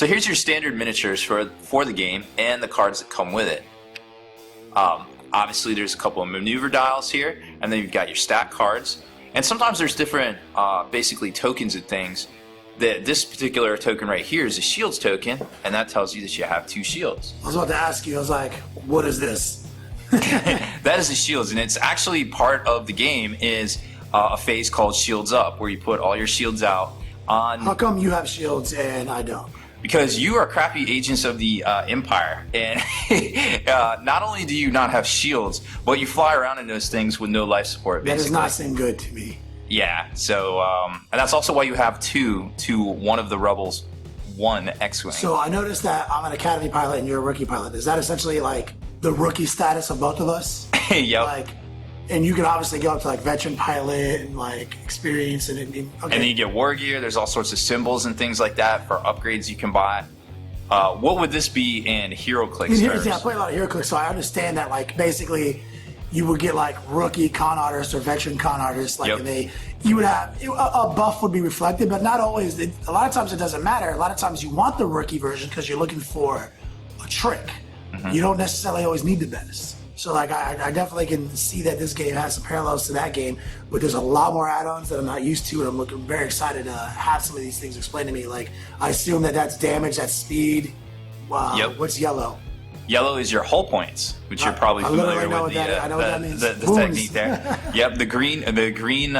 So here's your standard miniatures for the game and the cards that come with it. Obviously, there's a couple of maneuver dials here, and then you've got your stat cards. And sometimes there's different, basically, tokens and things. This particular token right here is a shields token, and that tells you that you have 2 shields. I was about to ask you, I was like, what is this? That is the shields, and it's actually part of the game is a phase called Shields Up, where you put all your shields out on... How come you have shields and I don't? Because you are crappy agents of the Empire, and not only do you not have shields, but you fly around in those things with no life support, basically. That does not seem good to me. Yeah, so, and that's also why you have 2 to one of the Rebels, 1 X-Wing. So I noticed that I'm an Academy pilot and you're a rookie pilot. Is that essentially like the rookie status of both of us? Yep. Like, and you can obviously go up to like veteran pilot and like experience and okay. And then you get war gear. There's all sorts of symbols and things like that for upgrades you can buy. What would this be in HeroClix terms? Yeah, I play a lot of HeroClix, so I understand that like basically you would get like rookie con artists or veteran con artists, like, yep. and you would have a buff would be reflected, but not always. A lot of times it doesn't matter. A lot of times you want the rookie version because you're looking for a trick. Mm-hmm. You don't necessarily always need the best. So like I definitely can see that this game has some parallels to that game, but there's a lot more add-ons that I'm not used to, and I'm looking very excited to have some of these things explained to me. Like I assume that's damage, that's speed. Wow. Yep. What's yellow? Yellow is your hull points, which you're probably familiar with the technique there. Yep, the green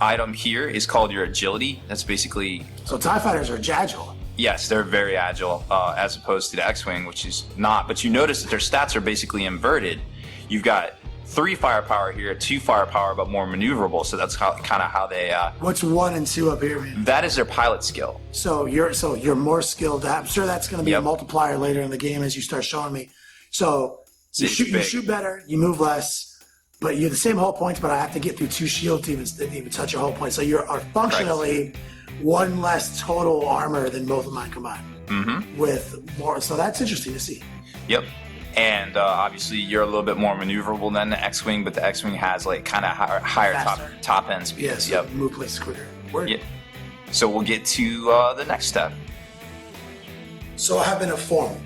item here is called your agility. That's basically... So TIE fighters are agile. Yes, they're very agile, as opposed to the X-Wing, which is not. But you notice that their stats are basically inverted. You've got 3 firepower here, 2 firepower, but more maneuverable. So that's kind of how they... What's 1 and 2 up here, man? That is their pilot skill. So you're more skilled. I'm sure that's going to be yep. a multiplier later in the game as you start showing me. So you shoot better, you move less, but you're the same hull points, but I have to get through 2 shields to even touch your hull points. So you're functionally... Correct. 1 less total armor than both of mine combined. Mm-hmm. With more, so that's interesting to see. Yep. And obviously you're a little bit more maneuverable than the X-Wing, but the X-Wing has like kind of higher top end speeds. Yeah, so move places quicker. Yeah. So we'll get to the next step. So I have been informed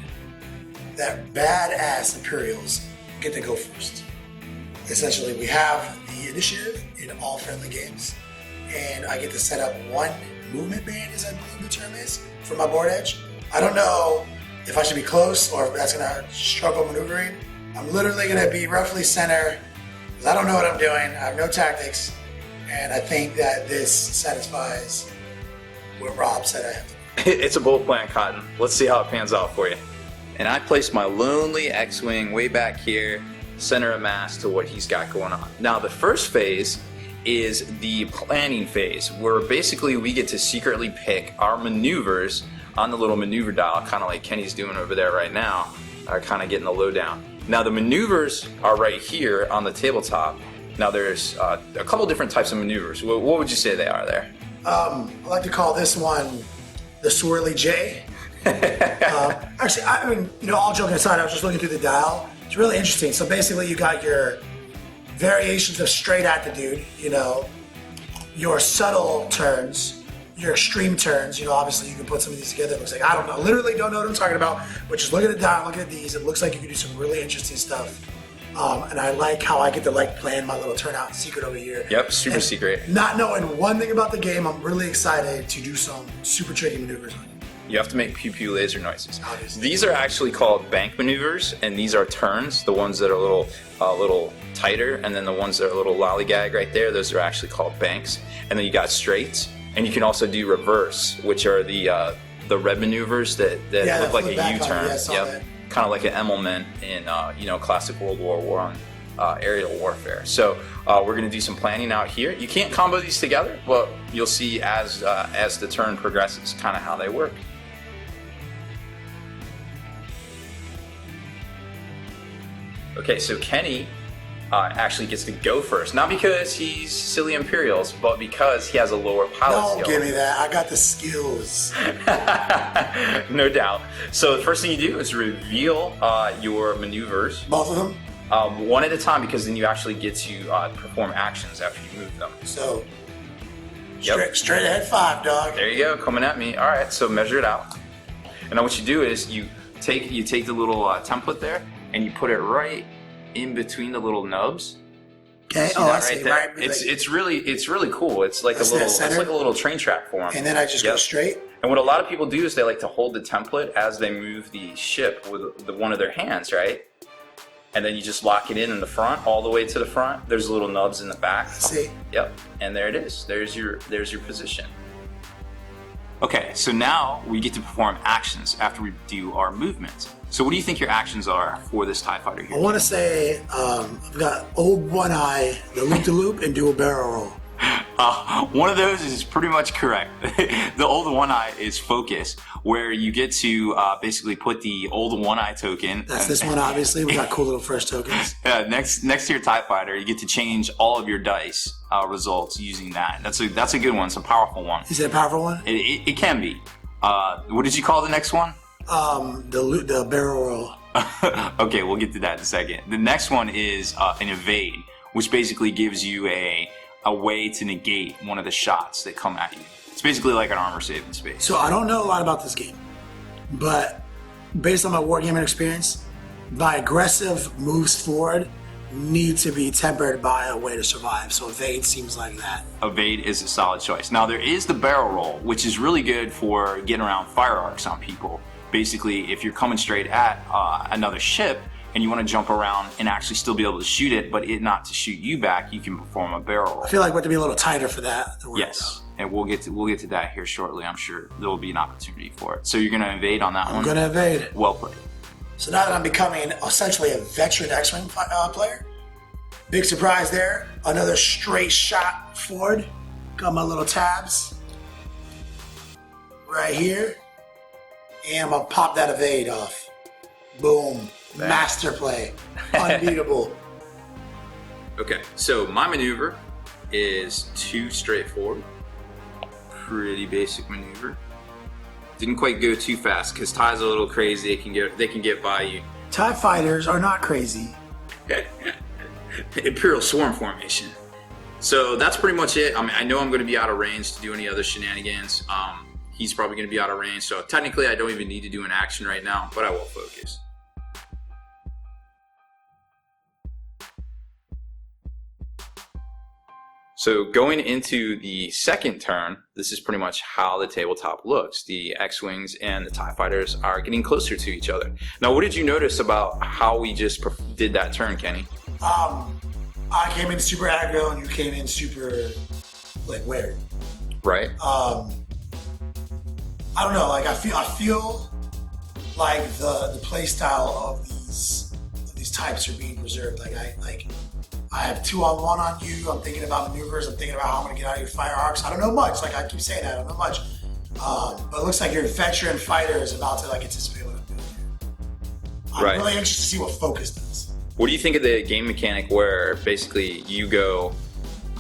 that badass Imperials get to go first. Essentially, we have the initiative in all friendly games, and I get to set up 1 movement band, as I believe the term is, for my board edge. I don't know if I should be close or if that's going to struggle maneuvering. I'm literally going to be roughly center because I don't know what I'm doing. I have no tactics, and I think that this satisfies what Rob said I have to do. It's a bold plan, Cotton. Let's see how it pans out for you. And I placed my lonely X-Wing way back here, center of mass to what he's got going on. Now, the first phase is the planning phase, where basically we get to secretly pick our maneuvers on the little maneuver dial, kind of like Kenny's doing over there right now, are kind of getting the lowdown. Now the maneuvers are right here on the tabletop. Now there's a couple different types of maneuvers. What would you say they are there? I like to call this one the Swirly J. Actually, I mean, all joking aside, I was just looking through the dial. It's really interesting. So basically you got your variations of straight at the dude, your subtle turns, your extreme turns. Obviously you can put some of these together. It looks like, I don't know, literally don't know what I'm talking about, but just look at the dial, look at these. It looks like you can do some really interesting stuff. And I like how I get to plan my little turnout secret over here. Yep, super secret. Not knowing one thing about the game, I'm really excited to do some super tricky maneuvers on you. You have to make pew pew laser noises. Obviously. These are actually called bank maneuvers, and these are turns. The ones that are a little tighter, and then the ones that are a little lollygag right there, those are actually called banks. And then you got straights, and you can also do reverse, which are the red maneuvers that look like a U-turn. Yep, kind of like an Emmelman in classic World War I aerial warfare. So we're going to do some planning out here. You can't combo these together, but you'll see as the turn progresses, kind of how they work. Okay, so Kenny actually gets to go first. Not because he's silly Imperials, but because he has a lower pilot skill. Don't give me that. I got the skills. No doubt. So the first thing you do is reveal your maneuvers. Both of them? One at a time, because then you actually get to perform actions after you move them. So, straight ahead 5, dog. There you go, coming at me. All right, so measure it out. And then what you do is you take the little template there and you put it right in between the little nubs. Okay. See Oh, that I see. right there? Right. It's really cool. It's like That's it's like a little train track for them. And then I just go straight. And what a lot of people do is they like to hold the template as they move the ship with one of their hands, right? And then you just lock it in the front, all the way to the front. There's little nubs in the back. I see. Yep. And there it is. There's your position. Okay, so now we get to perform actions after we do our movements. So what do you think your actions are for this TIE fighter here? I want to say I've got old one eye, the loop-de-loop, and do a barrel roll. One of those is pretty much correct. The old one eye is focus, where you get to basically put the old one eye token. That's this one, obviously. We got cool little fresh tokens. Next to your TIE fighter, you get to change all of your dice results using that. That's a good one. It's a powerful one. Is it a powerful one? It can be. What did you call the next one? The barrel roll. Okay, we'll get to that in a second. The next one is an evade, which basically gives you a way to negate one of the shots that come at you. It's basically like an armor save in space. So I don't know a lot about this game, but based on my wargaming experience, my aggressive moves forward need to be tempered by a way to survive. So evade seems like that. Evade is a solid choice. Now there is the barrel roll, which is really good for getting around fire arcs on people. Basically, if you're coming straight at another ship and you want to jump around and actually still be able to shoot it, but it not to shoot you back, you can perform a barrel roll. I feel like we have to be a little tighter for that. Yes, and we'll get to that here shortly. I'm sure there will be an opportunity for it. So you're going to evade on that one? I'm going to evade. Well played. So now that I'm becoming essentially a veteran X-Wing player, big surprise there. Another straight shot forward. Got my little tabs right here. And I'm going to pop that evade off. Boom. Master play. Unbeatable. Okay, so my maneuver is 2 straightforward. Pretty basic maneuver. Didn't quite go too fast because TIE's a little crazy. They can get by you. TIE fighters are not crazy. Imperial Swarm formation. So that's pretty much it. I mean, I know I'm going to be out of range to do any other shenanigans. He's probably going to be out of range, so technically I don't even need to do an action right now, but I will focus. So going into the second turn, this is pretty much how the tabletop looks. The X-Wings and the TIE Fighters are getting closer to each other. Now, what did you notice about how we just did that turn, Kenny? I came in super aggro and you came in super, like, weird. Right. I don't know, like I feel like the play style of these types are being preserved. I have 2-on-1 on you. I'm thinking about maneuvers. I'm thinking about how I'm going to get out of your fire arcs. I don't know much. Like I keep saying that, I don't know much. But it looks like your veteran fighter is about to anticipate what I'm doing here. I'm really anxious to see what focus does. What do you think of the game mechanic where basically you go,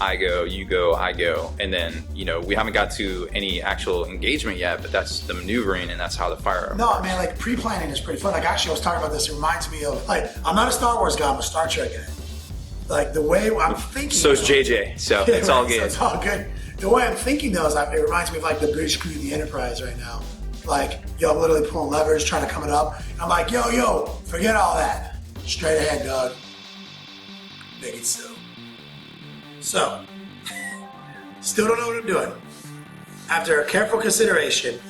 I go, you go, I go, and then, we haven't got to any actual engagement yet, but that's the maneuvering and that's how the fire. No, man, pre-planning is pretty fun. Actually, I was talking about this. It reminds me of, I'm not a Star Wars guy. I'm a Star Trek guy. The way I'm thinking. So is JJ, so it's all good. So it's all good. The way I'm thinking though is it reminds me of the British crew, the Enterprise right now. I'm literally pulling levers, trying to come it up. And I'm like, yo, forget all that. Straight ahead, dog. Make it so. So, still don't know what I'm doing. After careful consideration,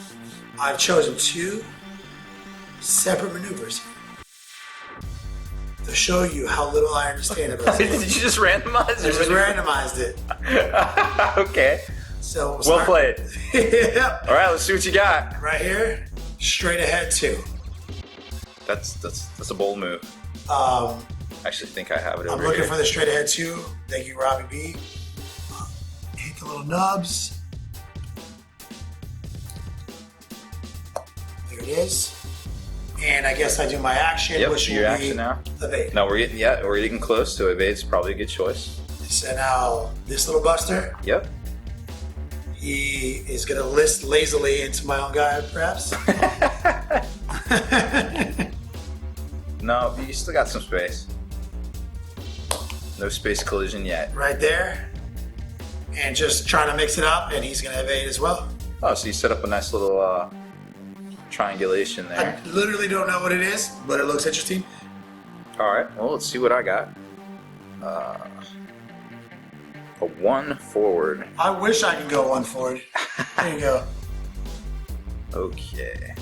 I've chosen 2 separate maneuvers here to show you how little I understand about it. Did you just randomize it? I just randomized it. Okay. So well played. Yep. All right, let's see what you got. Right here, straight ahead 2. That's a bold move. I actually think I have it over here. I'm looking for the straight ahead 2. Thank you, Robbie B. Hit the little nubs. There it is. And I guess I do my action, which will your be action now. Evade. No, we're getting close to evade's probably a good choice. So now this little buster. Yep. He is gonna list lazily into my own guy, perhaps. No, you still got some space. No space collision yet. Right there. And just trying to mix it up, and he's gonna evade as well. Oh, so you set up a nice little triangulation there. I literally don't know what it is, but it looks interesting. All right, well, let's see what I got. A 1 forward. I wish I could go 1 forward. There you go. Okay.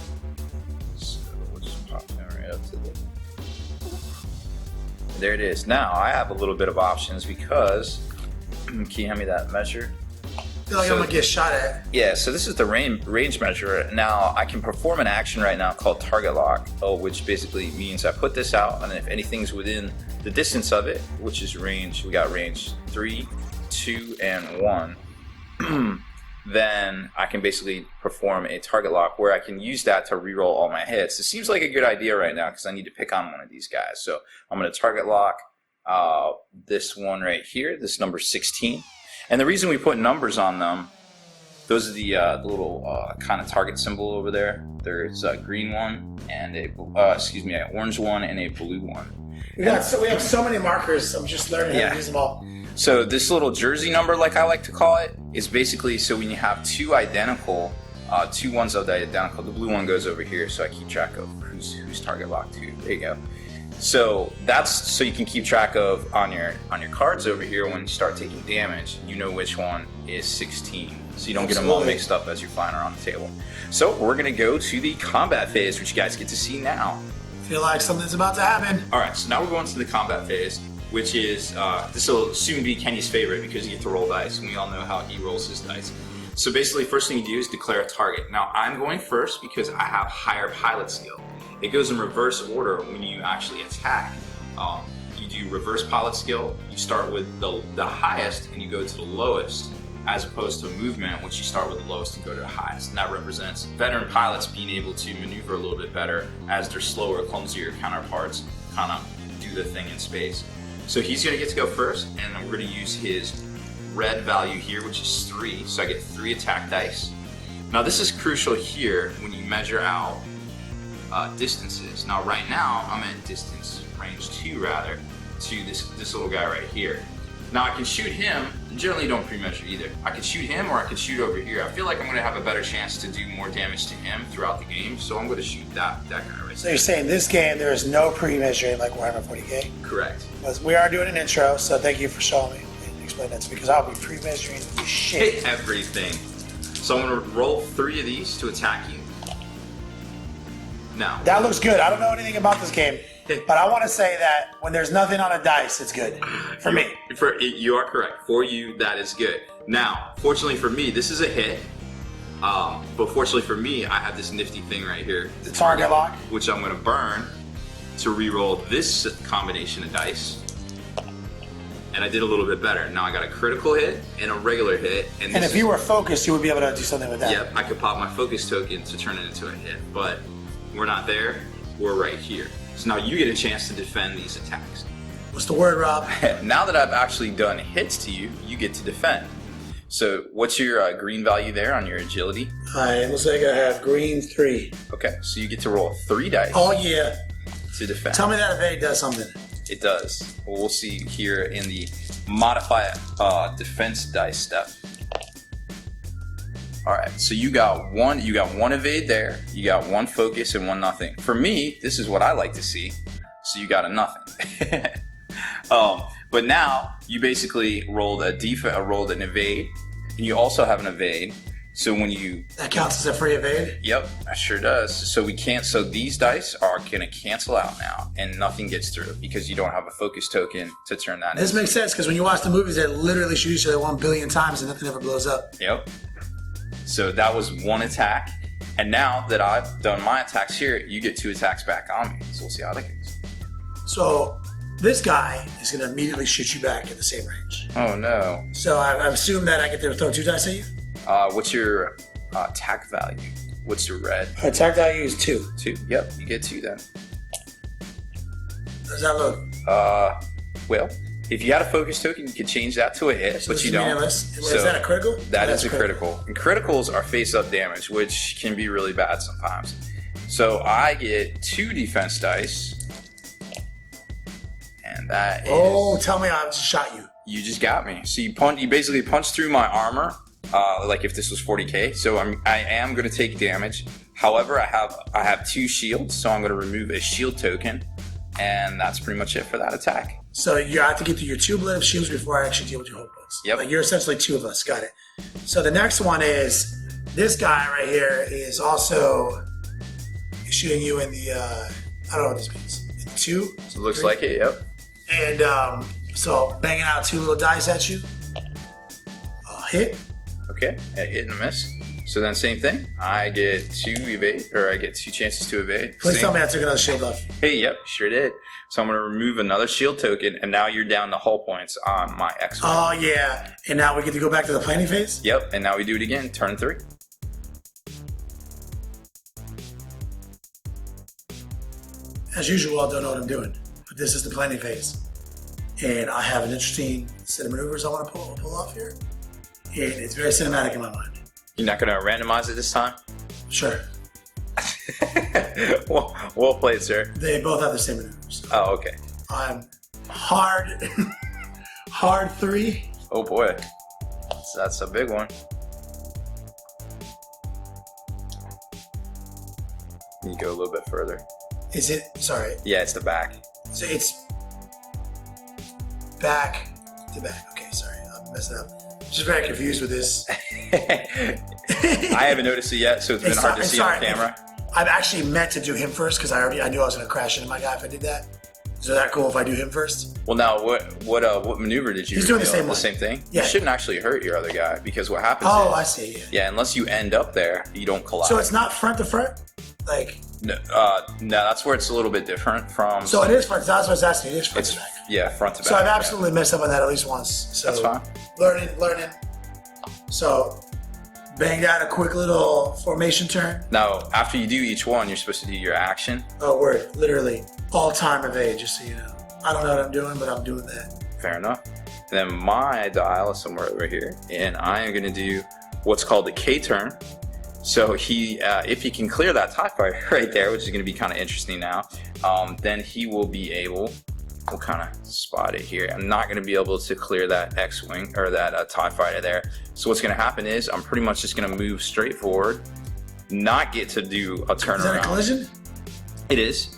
So we'll just pop that right up to the... There it is. Now, I have a little bit of options because... Can you hand me that measure? I feel like I'm going to get shot at. Yeah, so this is the range measure. Now, I can perform an action right now called target lock, which basically means I put this out, and if anything's within the distance of it, which is range, we got range 3, 2, and 1, then I can basically perform a target lock where I can use that to reroll all my hits. It seems like a good idea right now because I need to pick on one of these guys. So I'm going to target lock this one right here, this number 16. And the reason we put numbers on them, those are the little kind of target symbol over there. There's a green one and an orange one and a blue one. We have so many markers. I'm just learning how to use them all. So this little jersey number, like I like to call it, is basically so when you have two identical, two ones of the identical, the blue one goes over here, so I keep track of who's target locked to. There you go. So that's so you can keep track of on your cards over here when you start taking damage. You know which one is 16, so you don't get them all mixed up as you're flying around the table. So we're gonna go to the combat phase, which you guys get to see now. Feel like something's about to happen. All right, so now we're going to the combat phase, which is this will soon be Kenny's favorite because you get to roll dice, and we all know how he rolls his dice. So basically, first thing you do is declare a target. Now I'm going first because I have higher pilot skill. It goes in reverse order when you actually attack. You do reverse pilot skill. You start with the highest and you go to the lowest, as opposed to movement, which you start with the lowest and go to the highest. And that represents veteran pilots being able to maneuver a little bit better as their slower, clumsier counterparts kind of do the thing in space. So he's going to get to go first, and we're going to use his red value here, which is 3. So I get 3 attack dice. Now this is crucial here when you measure out distances. Now right now I'm at distance range 2 rather to this little guy right here. Now I can shoot him. Generally don't pre-measure either. I can shoot him or I can shoot over here. I feel like I'm going to have a better chance to do more damage to him throughout the game, so I'm going to shoot that guy right. So you're saying this game there is no pre-measuring like Warhammer 40K? Correct. But we are doing an intro, so thank you for showing me and explaining that to me because I'll be pre-measuring the shit. Everything. So I'm going to roll 3 of these to attack you. Now that looks good. I don't know anything about this game, but I want to say that when there's nothing on a dice, it's good for me. You are correct. For you, that is good. Now, fortunately for me, this is a hit. But fortunately for me, I have this nifty thing right here, the target lock, which I'm going to burn to re-roll this combination of dice. And I did a little bit better. Now I got a critical hit and a regular hit. And if you were focused, you would be able to do something with that. Yep, I could pop my focus token to turn it into a hit. But we're not there. We're right here. So now you get a chance to defend these attacks. What's the word, Rob? Now that I've actually done hits to you, you get to defend. So what's your green value there on your agility? It looks like I have green 3. Okay, so you get to roll 3 dice. Oh yeah. To defend. Tell me that evade does something. It does. Well, we'll see here in the modify defense dice step. All right, so you got one evade there, you got 1 focus and 1 nothing. For me, this is what I like to see. So you got a nothing. But now you basically rolled rolled an evade, and you also have an evade. So when you that counts as a free evade. Yep, that sure does. So we can't. So these dice are gonna cancel out now, and nothing gets through because you don't have a focus token to turn that. This makes sense because when you watch the movies, they literally shoot each other 1 billion times and nothing ever blows up. Yep. So that was 1 attack, and now that I've done my attacks here, you get 2 attacks back on me. So we'll see how that goes. So this guy is going to immediately shoot you back at the same range. Oh no! So I assume that I get to throw 2 dice at you. What's your attack value? What's your red? Attack value is 2. 2. Yep, you get 2 then. Does that look? Well, if you had a focus token, you could change that to a hit, so but you don't. Meaningless. Is that a critical? That is a critical. And criticals are face-up damage, which can be really bad sometimes. So I get 2 defense dice, and that is... Oh, tell me I just shot you. You just got me. So you basically punched through my armor, like if this was 40k. So I am going to take damage. However, I have 2 shields, so I'm going to remove a shield token, and that's pretty much it for that attack. So you have to get through your 2 blade of shields before I actually deal with your hope points. Yep. Like you're essentially 2 of us. Got it. So the next one is this guy right here is also shooting you in the I don't know what this means. In 2. So it looks like it. Yep. And so banging out 2 little dice at you. Hit. Okay. A hit and a miss. So then same thing. I get 2 evade, or I get 2 chances to evade. Please tell me I took another shield off. Hey, yep, sure did. So I'm going to remove another shield token, and now you're down to hull points on my X-Wing. Oh, yeah. And now we get to go back to the planning phase? Yep, and now we do it again, turn 3. As usual, I don't know what I'm doing, but this is the planning phase. And I have an interesting set of maneuvers I want to pull off here. And it's very cinematic in my mind. You're not going to randomize it this time? Sure. Well played, sir. They both have the same maneuvers. Oh, okay. I'm hard, hard 3. Oh boy, that's a big one. You go a little bit further. Is it? Sorry. Yeah, it's the back. So it's back to back. Okay, sorry. I'm messing up. Just very confused with this. I haven't noticed it yet, so it's been hard to see on camera. I've actually meant to do him first because I knew I was going to crash into my guy if I did that. Is that cool if I do him first? Well, now what maneuver did you? He's doing the same one. The same thing. Yeah. You shouldn't actually hurt your other guy because what happens? Oh, is, I see. Yeah. Yeah, unless you end up there, you don't collide. So it's not front to front, like. No, that's where it's a little bit different from. So it is front. That's what I was asking. It is front It's to back. yeah, front to back. So I've absolutely messed up on that at least once. So That's fine. Learning. So banged out a quick little formation turn. Now, after you do each one, you're supposed to do your action. Oh, word. Literally all-time evade, just so you know. I don't know what I'm doing, but I'm doing that. Fair enough. And then my dial is somewhere over here, and I am going to do what's called the K turn. So if he can clear that TIE fighter right there, which is going to be kind of interesting now, then he will be able. We'll kind of spot it here. I'm not going to be able to clear that X-Wing or that TIE fighter there. So what's going to happen is I'm pretty much just going to move straight forward, not get to do a turnaround. Is that a collision? It is.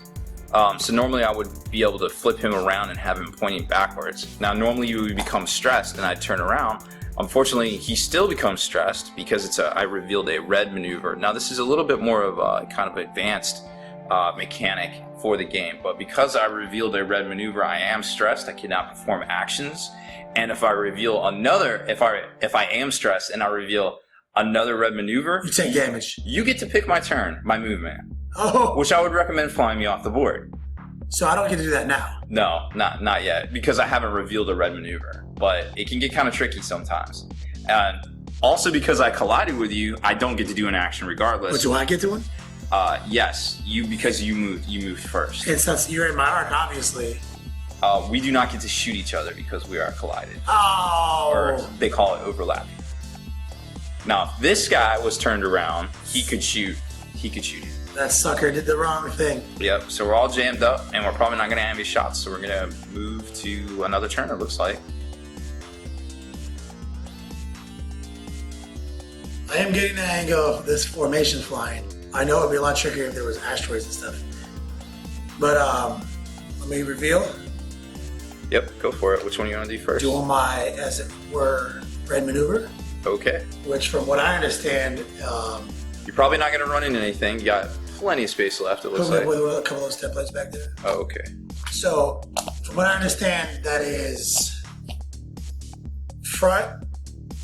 So normally I would be able to flip him around and have him pointing backwards. Now normally you would become stressed and I'd turn around. Unfortunately, he still becomes stressed because I revealed a red maneuver. Now this is a little bit more of a kind of advanced mechanic for the game, but because I revealed a red maneuver, I am stressed. I cannot perform actions, and if I reveal another, if I am stressed and I reveal another red maneuver, You take damage. you get to pick my turn, my movement, Oh, which I would recommend flying me off the board. so I don't get to do that now. No, not yet, because I haven't revealed a red maneuver, but it can get kind of tricky sometimes. And also because I collided with you, I don't get to do an action regardless. But do I get to one? Yes, because you moved first. And since you're in my arc, obviously. We do not get to shoot each other because we are collided, or Oh. they call it overlapping. Now, if this guy was turned around, he could shoot you. That sucker did the wrong thing. Yep, so we're all jammed up, and we're probably not going to have any shots, so we're going to move to another turn, it looks like. I am getting the hang of this formation flying. I know it would be a lot trickier if there was asteroids and stuff. But let me reveal. Yep, go for it. Which one do you want to do first? Doing my, as it were, red maneuver, Okay. which from what I understand, You're probably not going to run into anything. You got plenty of space left, it looks put me like. up with a couple of those templates back there. Oh, okay. So, from what I understand, that is front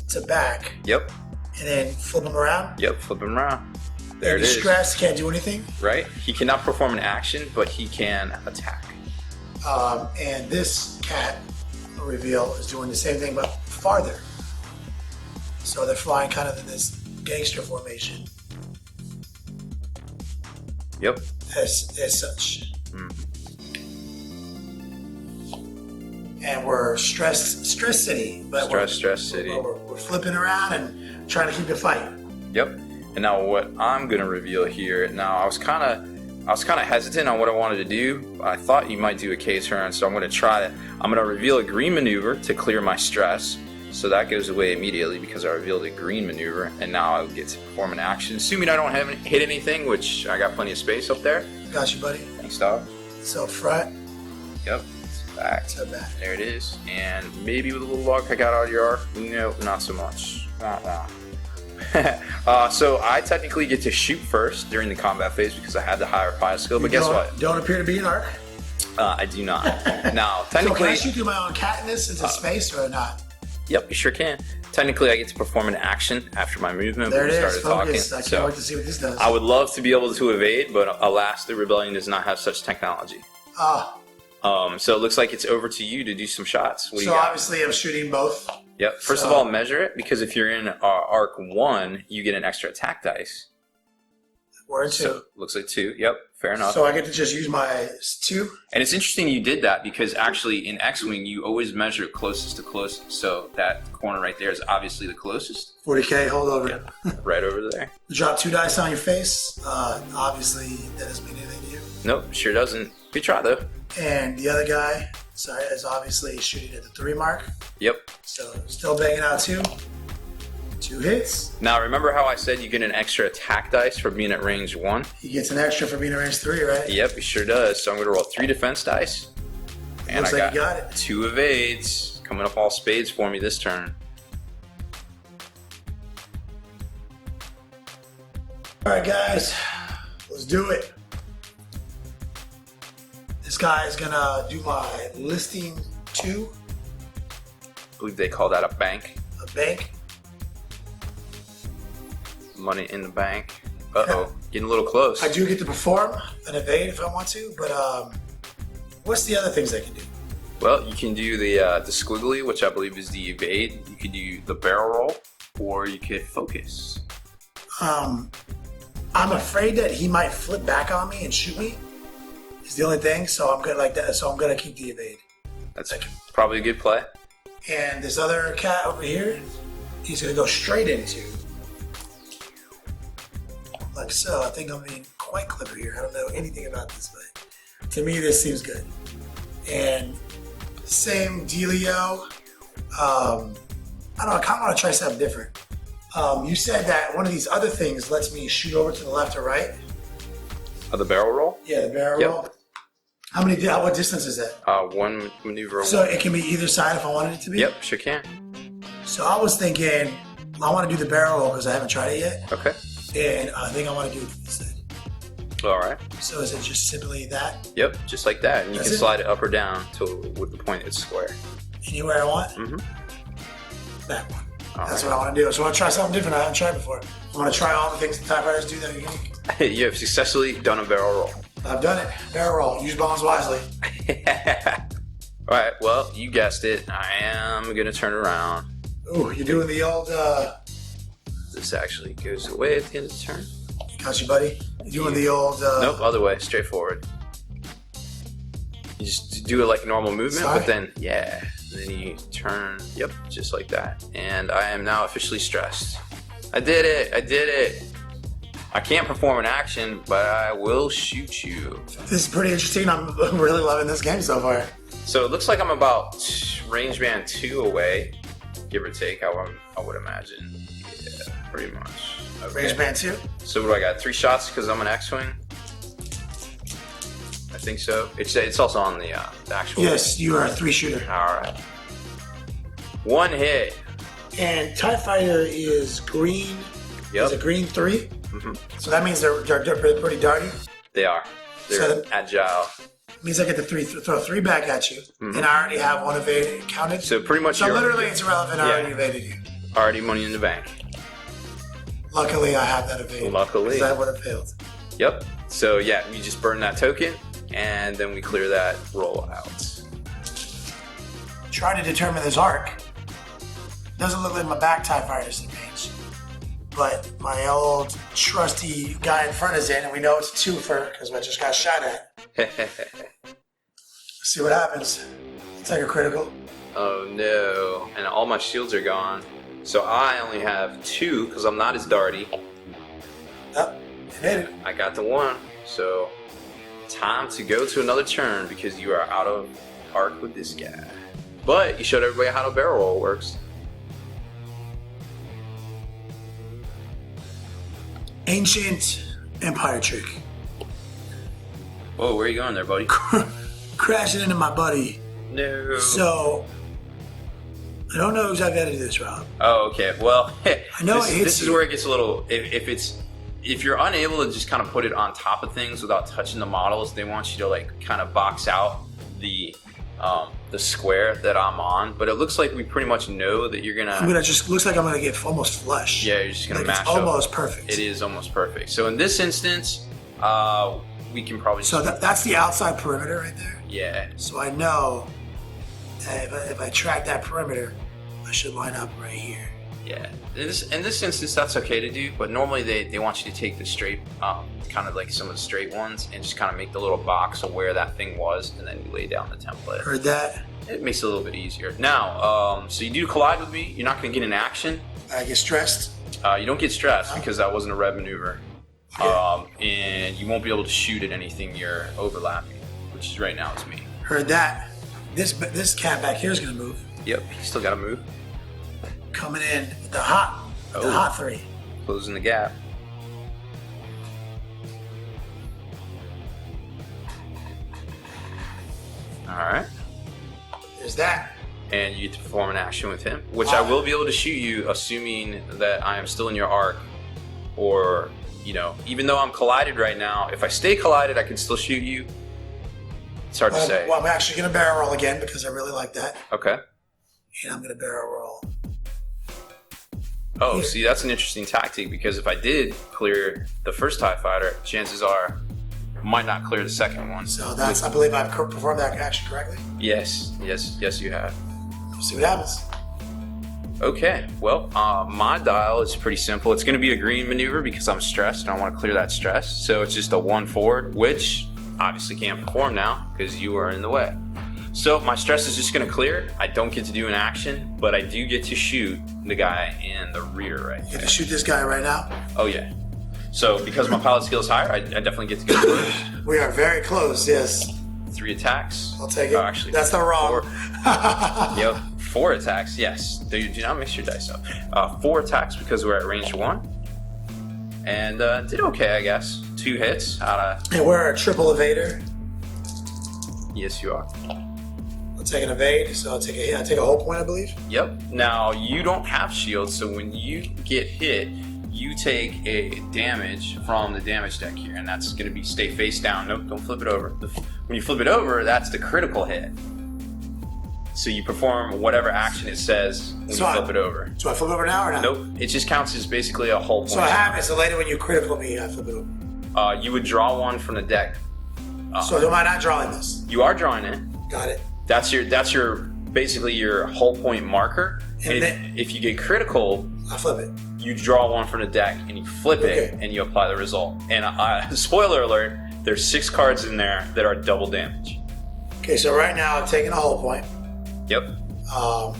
to back, Yep, and then flip them around. yep, flip him around. There And it is. stress, can't do anything. Right? He cannot perform an action, but he can attack. And this cat reveal is doing the same thing, but farther. So they're flying kind of in this gangster formation Yep. as such. And we're stress city, but Stress City. we're flipping around and trying to keep the fight. Yep. And now what I'm gonna reveal here. Now I was kind of hesitant on what I wanted to do. I thought you might do a K turn, so I'm gonna try it. I'm gonna reveal a green maneuver to clear my stress, So that goes away immediately because I revealed a green maneuver, and now I get to perform an action. Assuming I don't have hit anything, which I got plenty of space up there. Got you, buddy. Thanks, dog. So front. Yep. Back. To back. There it is. And maybe with a little luck, I got out of your arc. No, not so much. So I technically get to shoot first during the combat phase because I had the higher fire skill. But guess what? Don't appear to be an arc. I do not. Now, technically, so can I shoot through my own catness into space or not? Yep, you sure can. Technically, I get to perform an action after my movement. There when it we is. started Focus. talking. I can't wait to see what this does. I would love to be able to evade, but alas, the rebellion does not have such technology. So it looks like it's over to you to do some shots. What do you got? Obviously, I'm shooting both. Yep. First of all, measure it because if you're in arc 1, you get an extra attack dice. Or 2. So looks like 2. Yep. Fair enough. So I get to just use my 2. And it's interesting you did that because actually in X-Wing you always measure closest to closest. So that corner right there is obviously the closest. 40K, hold over. Yep. Right over there. Drop 2 dice on your face. Obviously, that doesn't mean anything to you. Nope, sure doesn't. Good try though. And the other guy, is obviously shooting at the 3 mark. Yep. So still banging out 2. 2 hits. Now remember how I said you get an extra attack dice for being at range 1? He gets an extra for being at range 3, right? Yep, he sure does. So I'm going to roll 3 defense dice. And Looks I like you got it. 2 evades. Coming up all spades for me this turn. Alright guys, let's do it. This guy is going to do my listing 2. I believe they call that a bank. A bank. Money in the bank. Uh-oh, getting a little close. I do get to perform an evade if I want to, but what's the other things I can do? Well, you can do the squiggly, which I believe is the evade. You could do the barrel roll, or you could focus. I'm afraid that he might flip back on me and shoot me. Is the only thing, so I'm gonna like that. So I'm gonna keep the evade. That's probably a good play. And this other cat over here, he's gonna go straight into. Like so. I think I'm being quite clever here. I don't know anything about this, but to me this seems good. And same dealio. I don't know. I kind of want to try something different. You said that one of these other things lets me shoot over to the left or right. The barrel roll? Yeah, the barrel roll. What distance is that? 1 maneuver. So it can be either side if I wanted it to be? Yep, sure can. So I was thinking, I want to do the barrel roll because I haven't tried it yet. Okay. And I think I want to do it instead. All right. So is it just simply that? Yep, just like that. And you That's can it? slide it up or down with the point it's square. Anywhere I want? Mm-hmm. That one. All That's right. what I want to do. So I want to try something different I haven't tried before. I want to try all the things that TIE fighters do that are unique. You have successfully done a barrel roll. I've done it. Barrel roll. Use bombs wisely. All right, well, you guessed it. I am going to turn around. Ooh, you're doing the old, This actually goes away at the end of the turn. got you, buddy. You're doing the old, Nope, other way, straightforward. You just do it like normal movement, Sorry? but then, yeah, then you turn, yep, just like that. And I am now officially stressed. I did it, I did it. I can't perform an action, but I will shoot you. This is pretty interesting. I'm really loving this game so far. So it looks like I'm about range band 2 away, give or take, I would imagine. Yeah, pretty much. Okay. Range band 2. So what do I got? 3 shots because I'm an X-Wing? I think so. It's also on the actual... Yes, you are a 3-shooter. Alright. 1 hit. And TIE Fighter is green. Yep. Is it green 3? Mm-hmm. So that means they're pretty darty. They are. They're agile. Means I get to throw 3 back at you, and I already have 1 evaded counted. So pretty much So literally it's irrelevant. I already evaded you. Already money in the bank. Luckily, I have that evade. Luckily. Because I would have failed. Yep. So yeah, you just burn that token, and then we clear that roll out. Try to determine this arc. Doesn't look like my back TIE fighter's in range. But my old trusty guy in front is in, and we know it's a 2-fer because I just got shot at. See what happens. It's like a critical. Oh no. And all my shields are gone. So I only have 2 because I'm not as darty. Oh, evaded. I got the 1. So time to go to another turn because you are out of arc with this guy. But you showed everybody how the barrel roll works. Ancient Empire trick. Whoa, where are you going there, buddy? Crashing into my buddy. No. So, I don't know exactly how to do this, Rob. Oh, okay. Well, I know this is where it gets a little. If you're unable to just kind of put it on top of things without touching the models, they want you to like kind of box out the square that I'm on. But it looks like we pretty much know that you're gonna. Looks like I'm gonna get almost flush. Yeah, you're just gonna mash it's up. almost perfect. It is almost perfect. So in this instance, we can probably. So that's the outside perimeter right there. Yeah. So I know that if I track that perimeter, I should line up right here. Yeah. In this instance, that's okay to do, but normally they want you to take the straight, kind of like some of the straight ones, and just kind of make the little box of where that thing was, and then you lay down the template. Heard that? It makes it a little bit easier. Now, so you do collide with me. You're not going to get an action. I get stressed. You don't get stressed because that wasn't a red maneuver. Okay. And you won't be able to shoot at anything you're overlapping, which is right now it's me. Heard that. This cat back here is gonna move. Yep, you still got to move. Coming in with the hot three. Closing the gap. All right. There's that. And you get to perform an action with him, which I will be able to shoot you, assuming that I am still in your arc, or, you know, even though I'm collided right now, if I stay collided, I can still shoot you. It's hard to say. Well, I'm actually going to barrel roll again because I really like that. Okay. And I'm going to barrel roll. Oh, see, that's an interesting tactic because if I did clear the first TIE fighter, chances are I might not clear the second one. So that's, I believe I've performed that action correctly. Yes, you have. We'll see what happens. Okay, well, my dial is pretty simple. It's going to be a green maneuver because I'm stressed and I want to clear that stress. So it's just a 1 forward, which obviously can't perform now because you are in the way. So my stress is just going to clear. I don't get to do an action, but I do get to shoot the guy in the rear right You there. get to shoot this guy right now? Oh, yeah. So because my pilot skill is higher, I definitely get to go first. We are very close, yes. 3 attacks. I'll take it. Oh, actually, that's not wrong. 4. Yep, 4 attacks, yes. Do not mix your dice up. 4 attacks because we're at range 1. And did okay, I guess. 2 hits out of... And we're a triple evader. Yes, you are. I'll take an evade, so I'll take a hit. I take a whole point, I believe. Yep. Now, you don't have shields, so when you get hit, you take a damage from the damage deck here, and that's going to be stay face down. Nope, don't flip it over. When you flip it over, that's the critical hit. So you perform whatever action it says when you flip it over. So I flip over now or not? Nope. It just counts as basically a whole point. So what happens? So later when you critical me, I flip it over. You would draw one from the deck. So am I not drawing this? You are drawing it. Got it. That's your basically your whole point marker. And if you get critical, I flip it. you draw one from the deck and you flip it and you apply the result. And spoiler alert, there's 6 cards in there that are double damage. Okay, so right now I'm taking a whole point. Yep.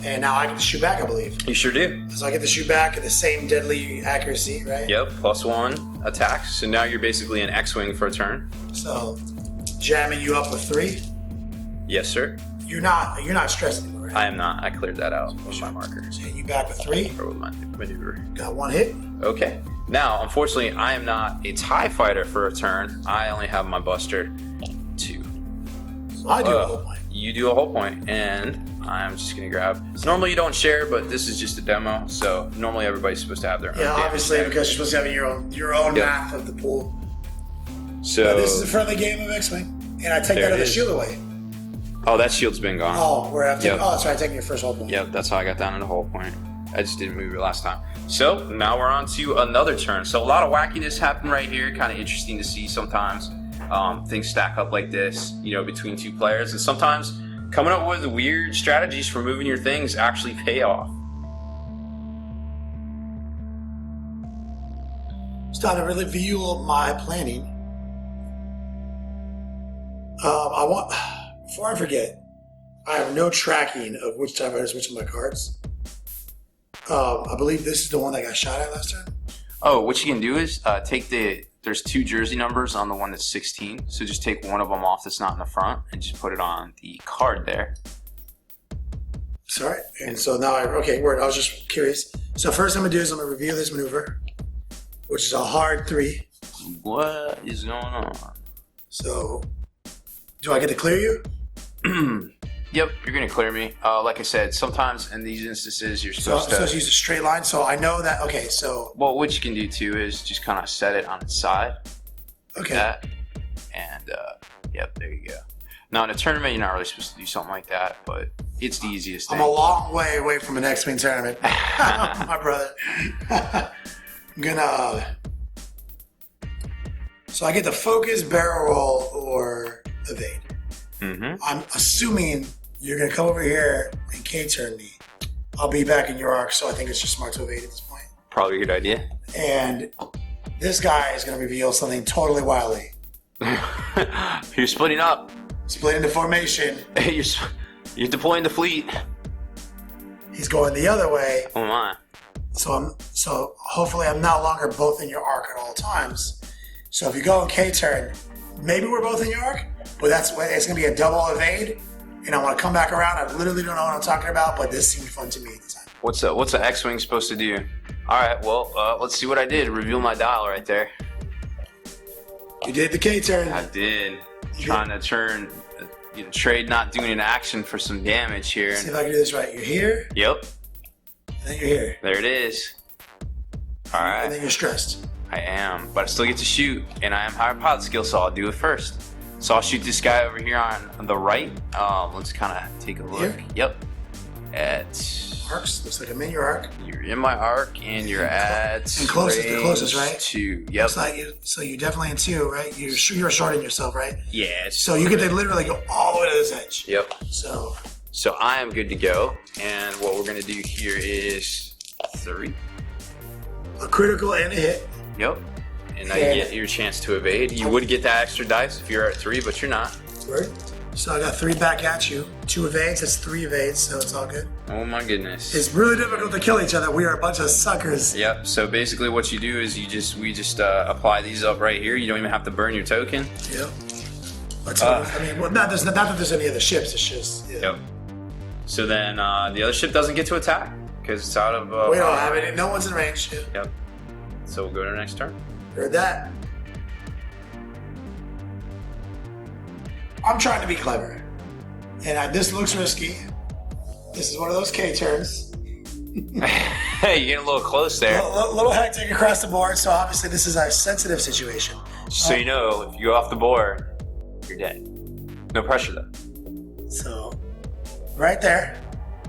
And now I get to shoot back, I believe. You sure do. So I get to shoot back at the same deadly accuracy, right? Yep, +1 attack. So now you're basically an X-Wing for a turn. So jamming you up with 3. Yes, sir. You're not stressed anymore, right? I am not. I cleared that out with my marker. So hitting you back with 3. Or with my maneuver. Got 1 hit. Okay. Now, unfortunately, I am not a TIE fighter for a turn. I only have my Buster 2. So I do a whole point. You do a whole point, and I'm just gonna grab. Normally you don't share, but this is just a demo, so normally everybody's supposed to have their own. Yeah, damage obviously deck. because you're supposed to have your own Yep. math of the pool. So This is a friendly game of X-Wing, and I take There that it other is. shield away. Oh, that shield's been gone. Oh, where I'm taking. Yep. Oh, sorry, I'm taking your first whole point. Yep, that's how I got down in the whole point. I just didn't move it last time. So now we're on to another turn. So a lot of wackiness happened right here. Kind of interesting to see sometimes. Things stack up like this, you know, between 2 players, and sometimes coming up with weird strategies for moving your things actually pay off. It's time to really reveal my planning. Before I forget, I have no tracking of which time I which of my cards. I believe this is the one that got shot at last turn. Oh, what you can do is there's 2 jersey numbers on the one that's 16. So just take one of them off that's not in the front and just put it on the card there. Sorry. And so now I was just curious. So first I'm gonna do is I'm gonna review this maneuver. which is a hard 3. What is going on? So, do I get to clear you? Yep, you're gonna clear me. Like I said, sometimes in these instances you're supposed So to use a straight line. So I know that. Okay, so well, what you can do too is just kind of set it on its side. okay. That, and yep, there you go. Now in a tournament, you're not really supposed to do something like that, but it's the easiest thing. I'm a long way away from an X-Wing tournament, my brother. I'm gonna. So I get to focus, barrel roll, or evade. Mm-hmm. I'm assuming you're gonna come over here and K-turn me. I'll be back in your arc, so I think it's just smart to evade at this point. Probably a good idea. And this guy is gonna reveal something totally wily. You're splitting up. Split into formation. You're deploying the fleet. He's going the other way. Oh my. So hopefully I'm no longer both in your arc at all times. So if you go in K-turn, maybe we're both in your arc, but it's gonna be a double evade, and I want to come back around. I literally don't know what I'm talking about, but this seemed fun to me at the time. What's an X-wing supposed to do? All right, well, let's see what I did. Reveal my dial right there. You did the K-turn. I did. Trying to turn, trade not doing an action for some damage here. See if I can do this right. You're here. Yep. And then you're here. There it is. All right. And then you're stressed. I am, but I still get to shoot, and I am higher pilot skill, so I'll do it first. So I'll shoot this guy over here on the right. Let's kind of take a look. Here? Yep. At Arcs. Looks like I'm in your arc. you're in my arc, and you're at And closest, the closest, right? 2. Yep. Looks like you. So you're definitely in 2, right? You're shorting yourself, right? Yeah. So you get to literally go all the way to this edge. Yep. So I am good to go, and what we're gonna do here is 3. a critical and a hit. Yep. And I get your chance to evade. You would get that extra dice if you're at 3, but you're not. Right. So I got 3 back at you. 2 evades. That's 3 evades. So it's all good. Oh my goodness. It's really difficult to kill each other. We are a bunch of suckers. Yep. So basically, what you do is we just apply these up right here. You don't even have to burn your token. Yep. I mean, well, not that there's any other ships. It's just. Yeah. Yep. So then the other ship doesn't get to attack because it's out of. We don't have it. No one's in range. Yeah. Yep. So we'll go to the next turn. Heard that. I'm trying to be clever, and this looks risky. This is one of those K turns. Hey, you're getting a little close there. Little hectic across the board. So obviously this is a sensitive situation. So you know, if you go off the board, you're dead. No pressure though. So right there.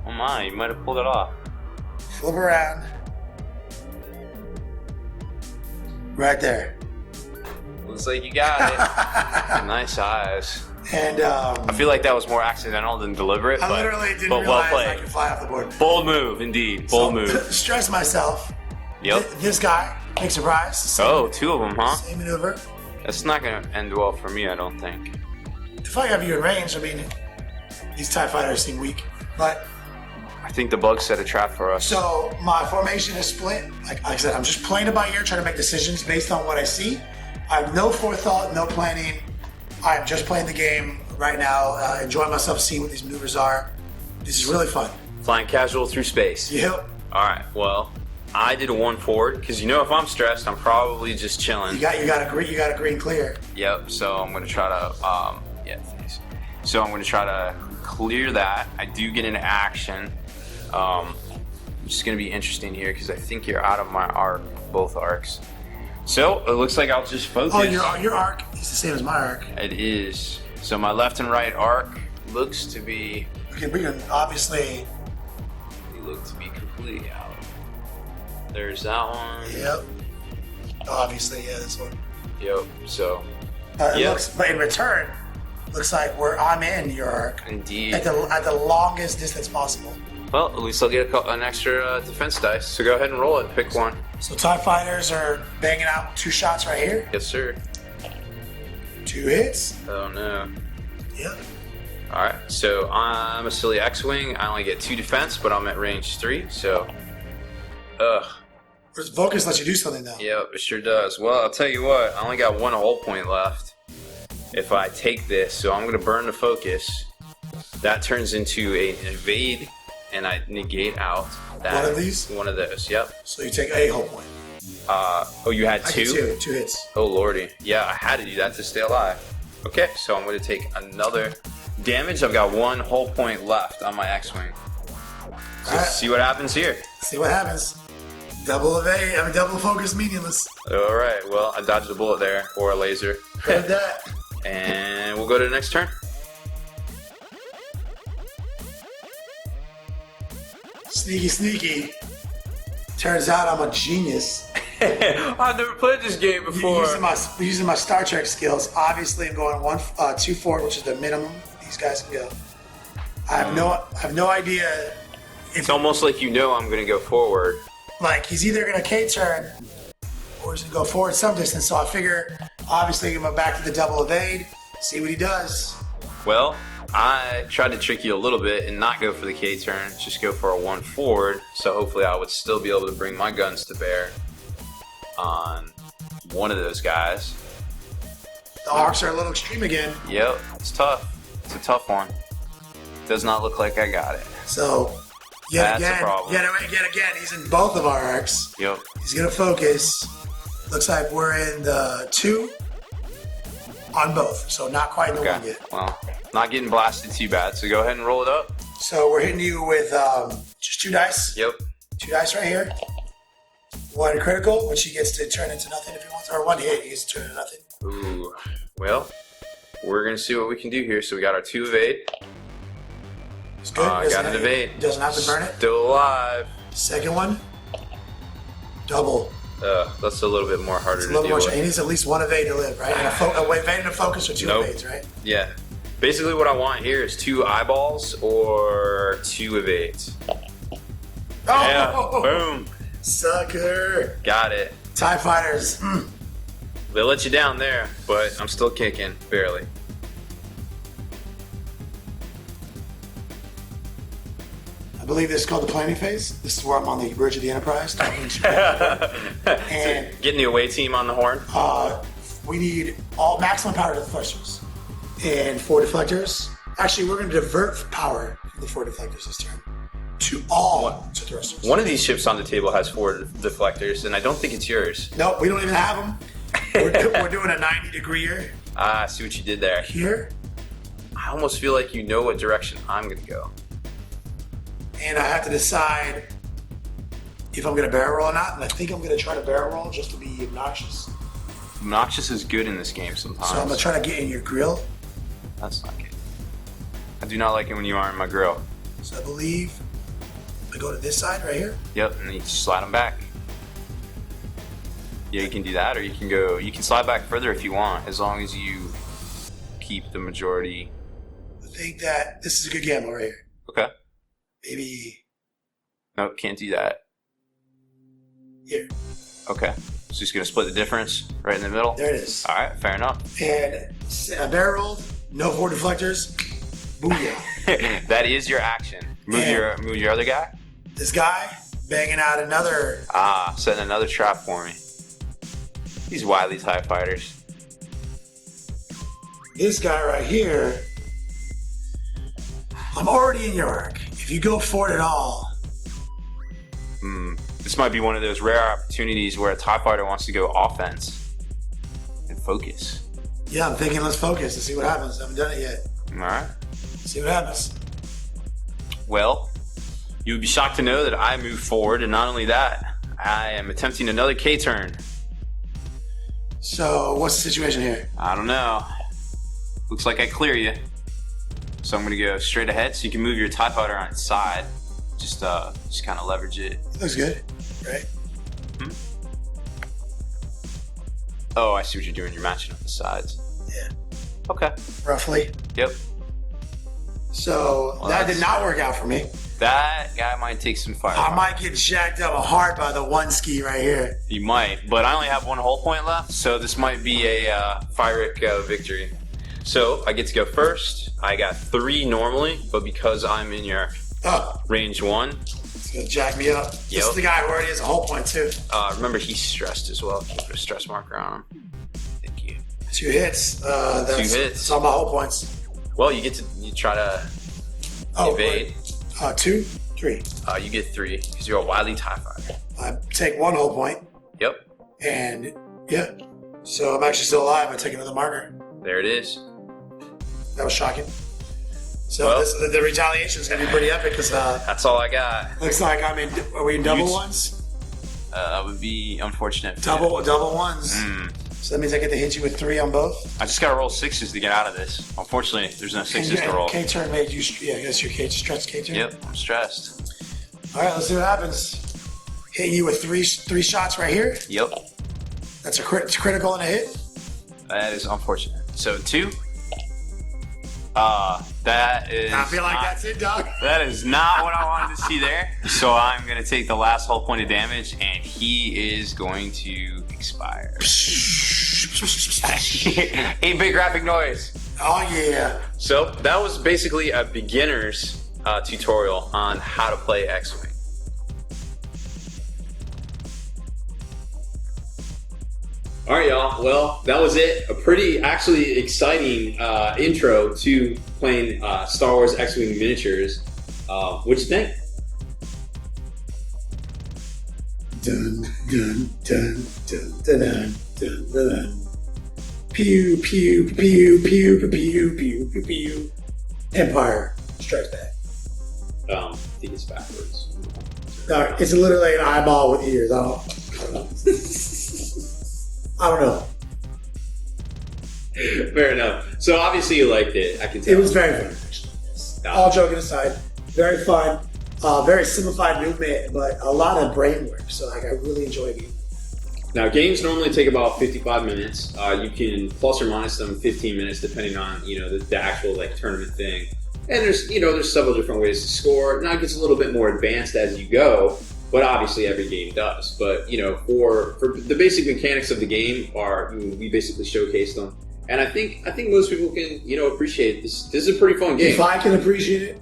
Oh my, you might have pulled it off. Flip around. Right there. Looks like you got it. Nice eyes. And I feel like that was more accidental than deliberate. I literally didn't well realize played. I could fly off the board. Bold move, indeed. Bold move. Stress myself. Yep. This guy, big surprise. Oh, 2 of them, huh? Same maneuver. That's not going to end well for me, I don't think. If I have you in range, I mean, these TIE fighters seem weak. But I think the bug set a trap for us. so my formation is split. Like I said, I'm just playing it by ear, trying to make decisions based on what I see. I have no forethought, no planning. I'm just playing the game right now, enjoying myself, seeing what these maneuvers are. This is really fun. Flying casual through space. Yep. All right, well, I did a 1 forward because if I'm stressed, I'm probably just chilling. You got a green clear. Yep. So I'm gonna try to thanks. So I'm gonna try to clear that. I do get into action. It's just gonna be interesting here because I think you're out of my arc, both arcs. So it looks like I'll just focus. Oh, your arc is the same as my arc. It is. So my left and right arc looks to be. Okay, we can obviously. They look to be completely out. There's that one. Yep. Obviously, yeah, this one. Yep. So. But in return, looks like I'm in your arc. Indeed. At the longest distance possible. Well, at least I'll get an extra defense dice. So go ahead and roll it. Pick one. So TIE fighters are banging out 2 shots right here. Yes, sir. 2 hits. Oh no. Yep. All right. So I'm a silly X-wing. I only get 2 defense, but I'm at range 3. So. Focus lets you do something though. Yep, it sure does. Well, I'll tell you what. I only got 1 hull point left. If I take this, so I'm gonna burn the focus. That turns into an evade, and I negate out that. One of these? One of those. Yep. So you take a hull point. Oh, you had I two? did two hits. Oh, lordy. Yeah, I had to do that to stay alive. Okay, so I'm going to take another damage. I've got 1 whole point left on my X-Wing. So Alright. see what happens here. See what happens. Double evade. I mean, double focus meaningless. All right, well, I dodged a bullet there, or a laser. Heard that. And we'll go to the next turn. Sneaky, sneaky. Turns out I'm a genius. I've never played this game before. Using my Star Trek skills. Obviously, I'm going 2 forward, which is the minimum these guys can go. I have no idea. It's almost like you know I'm going to go forward. Like, he's either going to K-turn or he's going to go forward some distance. So I figure, obviously, I'm going back to the double evade, see what he does. Well, I tried to trick you a little bit and not go for the K-turn, just go for a 1 forward. So hopefully I would still be able to bring my guns to bear on one of those guys. The arcs are a little extreme again. Yep, it's tough. It's a tough one. Does not look like I got it. So, yet That's a problem. again, he's in both of our arcs. Yep. He's going to focus. Looks like we're in the 2 on both. So not quite in the 1 yet. Well, not getting blasted too bad, so go ahead and roll it up. So we're hitting you with just 2 dice. Yep. 2 dice right here. 1 critical, which he gets to turn into nothing if he wants. Or 1 hit, he gets to turn into nothing. Ooh. Well, we're going to see what we can do here. So we got our 2 evade. It's good. Got an evade. Doesn't have to burn it. Still alive. Second one. Double. That's a little bit more harder It's a to little deal more. with. He needs at least 1 evade to live, right? And a evade and a focus or 2 Nope. evades, right? Yeah. Basically what I want here is 2 eyeballs or 2 evades. Oh! Yeah. Boom. Sucker. Got it. TIE fighters. They let you down there, but I'm still kicking, barely. I believe this is called the planning phase. This is where I'm on the bridge of the Enterprise. Talking to and Getting the away team on the horn. we need all maximum power to the thrusters and 4 deflectors. Actually, we're going to divert power from the 4 deflectors this turn to all to thrusters. One of these ships on the table has 4 deflectors, and I don't think it's yours. Nope, we don't even have them. We're doing a 90-degree Ah, I see what you did there. here, I almost feel like you know what direction I'm going to go. and I have to decide if I'm going to barrel roll or not. And I think I'm going to try to barrel roll just to be obnoxious. Obnoxious is good in this game sometimes. So I'm going to try to get in your grill. That's not good. I do not like it when you are in my grill. So I believe I go to this side right here. Yep, and then you just slide them back. Yeah, you can do that, or you can go. You can slide back further if you want, as long as you keep the majority. I think that this is a good gamble right here. Okay. Maybe Nope, can't do that. here. Okay. So just gonna split the difference right in the middle. There it is. All right, fair enough. And a barrel roll, no 4 deflectors. Booyah. That is your action. Move your other guy. This guy banging out another. Setting another trap for me. These wily TIE fighters. This guy right here. I'm already in your arc. If you go for it at all, This might be one of those rare opportunities where a TIE fighter wants to go offense and focus. yeah, I'm thinking let's focus and see what happens. I haven't done it yet. All right. See what happens. Well, you would be shocked to know that I move forward, and not only that, I am attempting another K-turn. So what's the situation here? I don't know. Looks like I clear you. So I'm going to go straight ahead so you can move your TIE fighter on its side. Just kind of leverage it. Looks good, right? Oh, I see what you're doing. You're matching up the sides. Yeah, Okay. roughly. Yep. So Well, that did not work out for me. That guy might take some fire. I might get jacked up hard by the 1 ski right here. You might, but I only have 1 whole point left, so this might be a Fyric victory. So I get to go first. I got 3 normally, but because I'm in your Oh, range 1, it's gonna jack me up. This Yep. is the guy who already has a whole point too. remember he's stressed as well. Can you put a stress marker on him? Thank you. 2 hits. That's, 2 hits. That's all my whole points. Well, you try to evade. 2, 3. You get 3 because you're a wily TIE fighter. I take 1 whole point. Yep. And yeah, so I'm actually still alive. I take another marker. There it is. That was shocking. So Well, the retaliation is going to be pretty epic because that's all I got. looks like are we in double ones? That would be unfortunate. Double ones. So that means I get to hit you with 3 on both. I just gotta roll 6s to get out of this. Unfortunately, there's no 6s to roll. K turn made you. Yeah, I guess your K stress K turn. Yep, I'm stressed. All right, let's see what happens. Hit you with three shots right here. Yep, That's a critical and a hit. that is unfortunate. So 2. That is. I feel like not, that's it, dog. That is not what I wanted to see there. So I'm gonna take the last whole point of damage, and he is going to expire. 8-bit graphic noise. Oh yeah. So that was basically a beginner's tutorial on how to play X-Wing. All right, y'all. Well, that was it. A pretty actually exciting intro to playing Star Wars X-Wing miniatures. What'd you think? Dun dun dun dun dun dun dun dun dun. Pew pew pew pew pew pew pew pew. Empire Strikes Back. I think it's backwards. No, it's literally an eyeball with ears. I don't know. I don't know. Fair enough. So obviously you liked it. I can tell. It was very fun, actually. Yes. All joking aside, very fun. Very simplified movement, but a lot of brain work. So like, I really enjoyed it. Now, games normally take about 55 minutes. You can plus or minus them 15 minutes depending on the actual like tournament thing. And there's several different ways to score. Now it gets a little bit more advanced as you go, but obviously every game does. But for the basic mechanics of the game we basically showcased them, and I think most people can appreciate this. This is a pretty fun game. If I can appreciate it,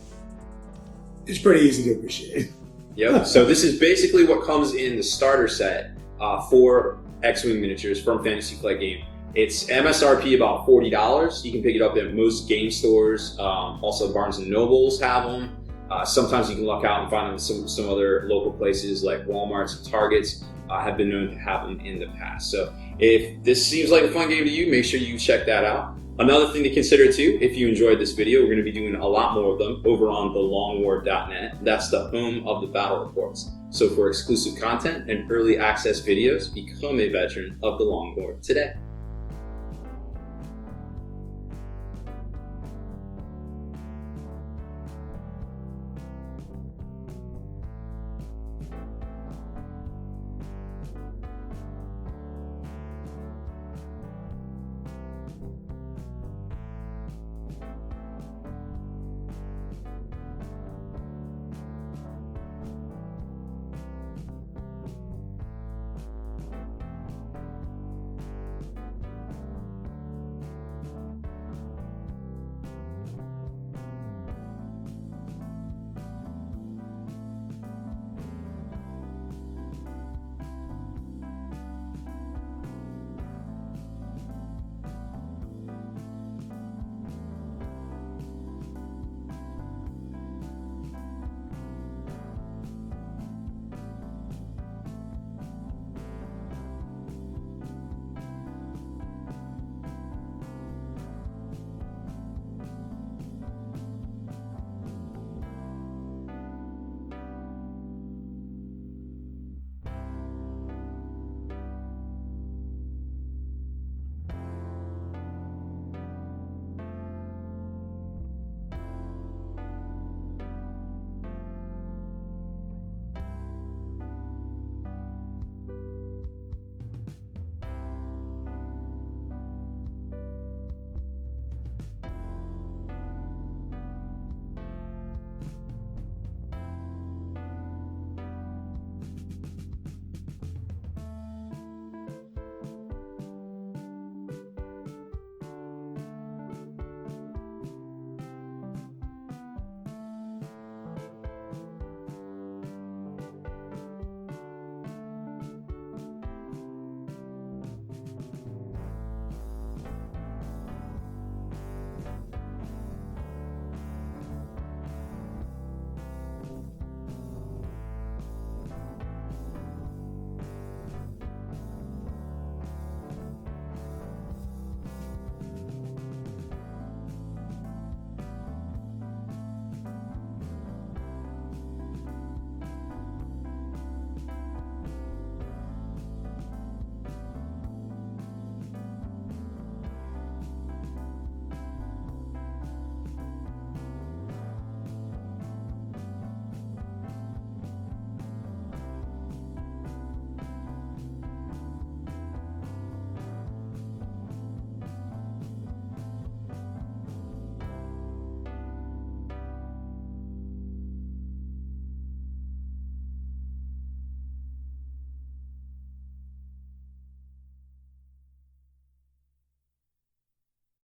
it's pretty easy to appreciate it. Yep. So this is basically what comes in the starter set for X-Wing miniatures from Fantasy Flight Game. It's MSRP about $40. You can pick it up at most game stores. Also, Barnes & Nobles have them. Sometimes you can luck out and find them in some other local places like Walmarts and Targets have been known to have them in the past. So if this seems like a fun game to you, make sure you check that out. Another thing to consider too, if you enjoyed this video, we're going to be doing a lot more of them over on thelongwar.net. That's the home of the battle reports. So for exclusive content and early access videos, become a veteran of the Long War today.